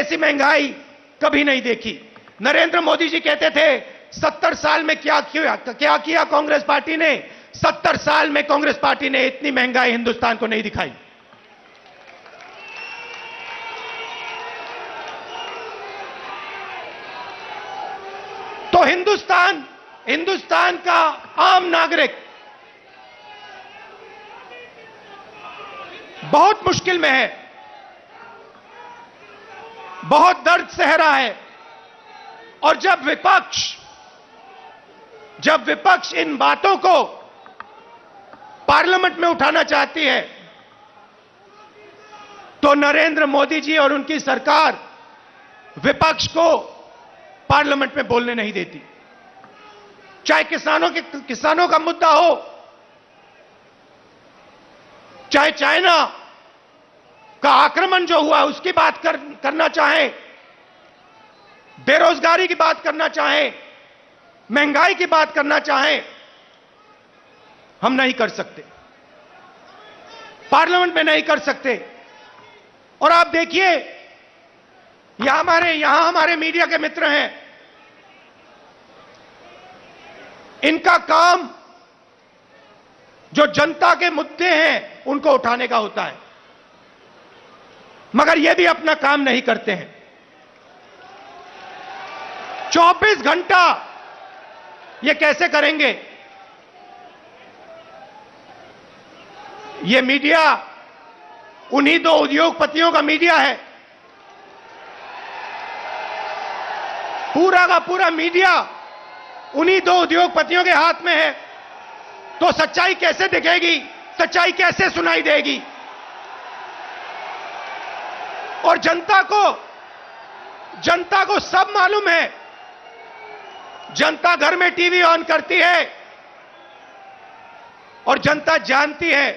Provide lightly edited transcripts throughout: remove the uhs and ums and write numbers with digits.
जैसी महंगाई कभी नहीं देखी। नरेंद्र मोदी जी कहते थे 70 साल में क्या किया कांग्रेस पार्टी ने। 70 साल में कांग्रेस पार्टी ने इतनी महंगाई हिंदुस्तान को नहीं दिखाई। तो हिंदुस्तान का आम नागरिक बहुत मुश्किल में है, बहुत दर्द सह रहा है। और जब विपक्ष इन बातों को पार्लियामेंट में उठाना चाहती है तो नरेंद्र मोदी जी और उनकी सरकार विपक्ष को पार्लियामेंट में बोलने नहीं देती। चाहे किसानों का मुद्दा हो, चाहे चाइना का आक्रमण जो हुआ उसकी बात करना चाहें, बेरोजगारी की बात करना चाहें, महंगाई की बात करना चाहें, हम नहीं कर सकते, पार्लियामेंट में नहीं कर सकते। और आप देखिए यहां हमारे मीडिया के मित्र हैं, इनका काम जो जनता के मुद्दे हैं उनको उठाने का होता है, मगर ये भी अपना काम नहीं करते हैं। 24 घंटा ये कैसे करेंगे? ये मीडिया उन्हीं दो उद्योगपतियों का मीडिया है। पूरा का पूरा मीडिया उन्हीं दो उद्योगपतियों के हाथ में है। तो सच्चाई कैसे दिखेगी? सच्चाई कैसे सुनाई देगी? और जनता को सब मालूम है। जनता घर में टीवी ऑन करती है और जनता जानती है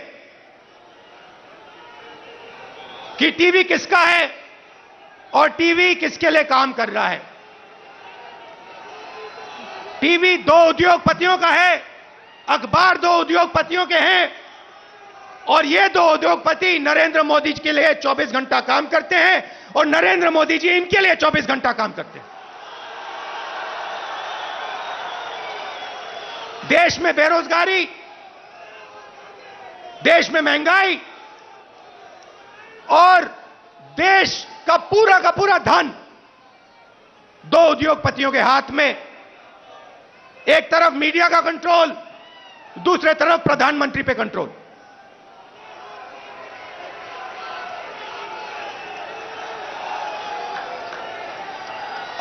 कि टीवी किसका है और टीवी किसके लिए काम कर रहा है। टीवी दो उद्योगपतियों का है, अखबार दो उद्योगपतियों के हैं, और ये दो उद्योगपति नरेंद्र मोदी जी के लिए 24 घंटा काम करते हैं और नरेंद्र मोदी जी इनके लिए 24 घंटा काम करते हैं। देश में बेरोजगारी, देश में महंगाई और देश का पूरा धन दो उद्योगपतियों के हाथ में। एक तरफ मीडिया का कंट्रोल, दूसरे तरफ प्रधानमंत्री पे कंट्रोल।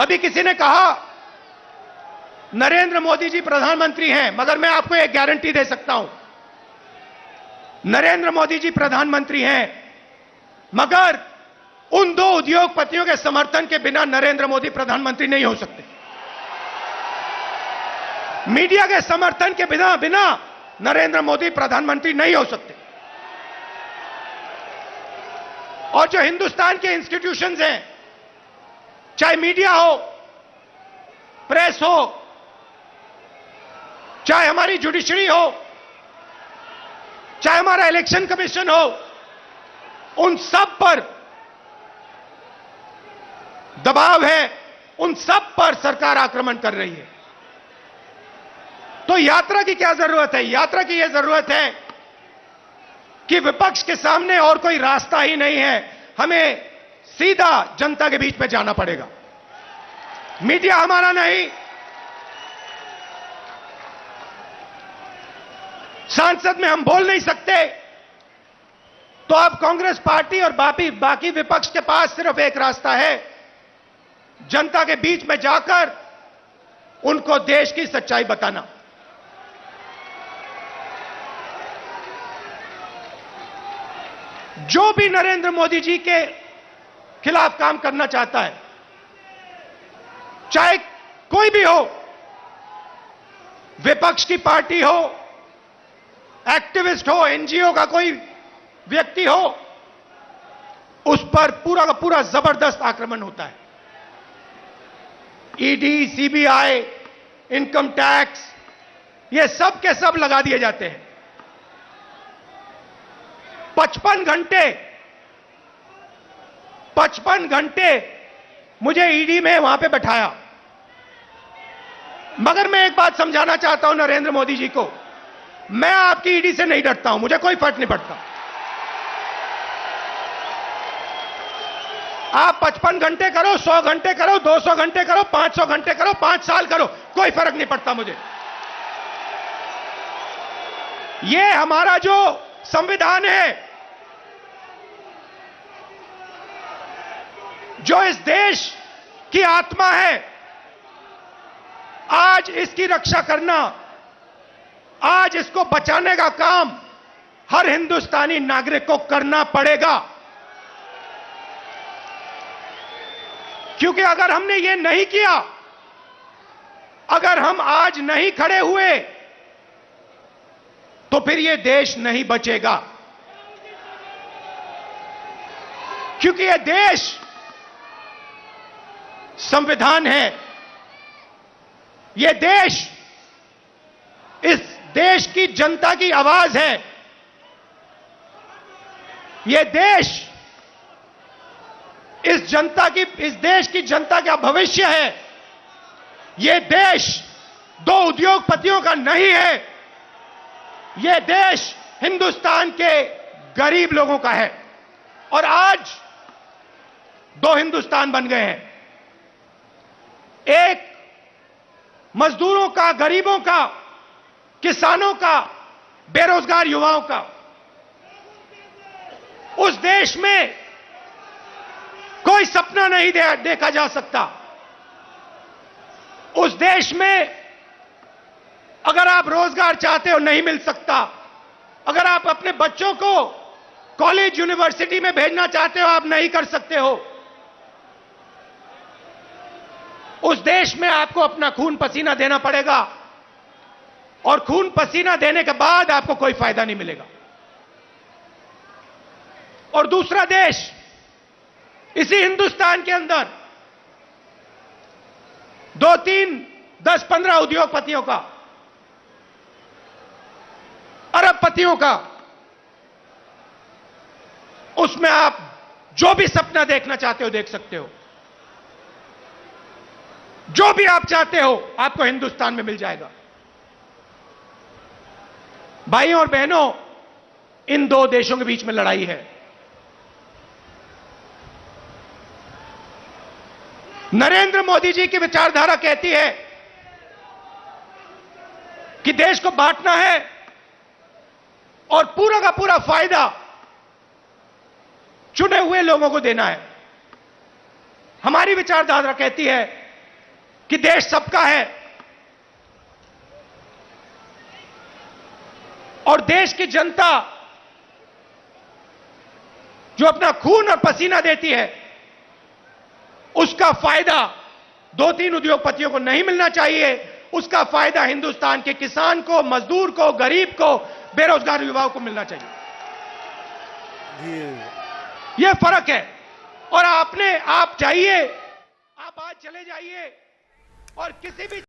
अभी किसी ने कहा नरेंद्र मोदी जी प्रधानमंत्री हैं, मगर मैं आपको एक गारंटी दे सकता हूं, नरेंद्र मोदी जी प्रधानमंत्री हैं, मगर उन दो उद्योगपतियों के समर्थन के बिना नरेंद्र मोदी प्रधानमंत्री नहीं हो सकते। मीडिया के समर्थन के बिना नरेंद्र मोदी प्रधानमंत्री नहीं हो सकते। और जो हिंदुस्तान के इंस्टीट्यूशंस हैं, चाहे मीडिया हो, प्रेस हो, चाहे हमारी जुडिशरी हो, चाहे हमारा इलेक्शन कमीशन हो, उन सब पर दबाव है, उन सब पर सरकार आक्रमण कर रही है। तो यात्रा की क्या जरूरत है? यात्रा की यह जरूरत है कि विपक्ष के सामने और कोई रास्ता ही नहीं है, हमें सीधा जनता के बीच में जाना पड़ेगा। मीडिया हमारा नहीं, संसद में हम बोल नहीं सकते, तो अब कांग्रेस पार्टी और बाकी विपक्ष के पास सिर्फ एक रास्ता है, जनता के बीच में जाकर उनको देश की सच्चाई बताना। जो भी नरेंद्र मोदी जी के खिलाफ काम करना चाहता है, चाहे कोई भी हो, विपक्ष की पार्टी हो, एक्टिविस्ट हो, एनजीओ का कोई व्यक्ति हो, उस पर पूरा का पूरा जबरदस्त आक्रमण होता है। ईडी, सीबीआई, इनकम टैक्स, ये सब के सब लगा दिए जाते हैं। 55 घंटे मुझे ईडी में वहां पे बैठाया। मगर मैं एक बात समझाना चाहता हूं नरेंद्र मोदी जी को, मैं आपकी ईडी से नहीं डरता हूं, मुझे कोई फर्क नहीं पड़ता। आप 55 घंटे करो, 100 घंटे करो, 200 घंटे करो, 500 घंटे करो, 5 साल करो, कोई फर्क नहीं पड़ता मुझे। ये हमारा जो संविधान है, जो इस देश की आत्मा है, आज इसकी रक्षा करना, आज इसको बचाने का काम हर हिंदुस्तानी नागरिक को करना पड़ेगा। क्योंकि अगर हमने ये नहीं किया, अगर हम आज नहीं खड़े हुए, तो फिर ये देश नहीं बचेगा। क्योंकि ये देश संविधान है, ये देश इस देश की जनता की आवाज है, ये देश इस देश की जनता का भविष्य है। ये देश दो उद्योगपतियों का नहीं है, ये देश हिंदुस्तान के गरीब लोगों का है। और आज दो हिंदुस्तान बन गए हैं, एक मजदूरों का, गरीबों का, किसानों का, बेरोजगार युवाओं का। उस देश में कोई सपना नहीं देखा जा सकता। उस देश में अगर आप रोजगार चाहते हो नहीं मिल सकता, अगर आप अपने बच्चों को कॉलेज यूनिवर्सिटी में भेजना चाहते हो आप नहीं कर सकते हो। उस देश में आपको अपना खून पसीना देना पड़ेगा, और खून पसीना देने के बाद आपको कोई फायदा नहीं मिलेगा। और दूसरा देश, इसी हिंदुस्तान के अंदर 2, 3, 10, 15 उद्योगपतियों का, अरबपतियों का, उसमें आप जो भी सपना देखना चाहते हो देख सकते हो। जो भी आप चाहते हो आपको हिंदुस्तान में मिल जाएगा। भाइयों और बहनों, इन दो देशों के बीच में लड़ाई है। नरेंद्र मोदी जी की विचारधारा कहती है कि देश को बांटना है और पूरा का पूरा फायदा चुने हुए लोगों को देना है। हमारी विचारधारा कहती है कि देश सबका है और देश की जनता जो अपना खून और पसीना देती है, उसका फायदा 2-3 उद्योगपतियों को नहीं मिलना चाहिए। उसका फायदा हिंदुस्तान के किसान को, मजदूर को, गरीब को, बेरोजगार युवाओं को मिलना चाहिए। यह फर्क है। और आप जाइए, आप आज चले जाइए और किसी भी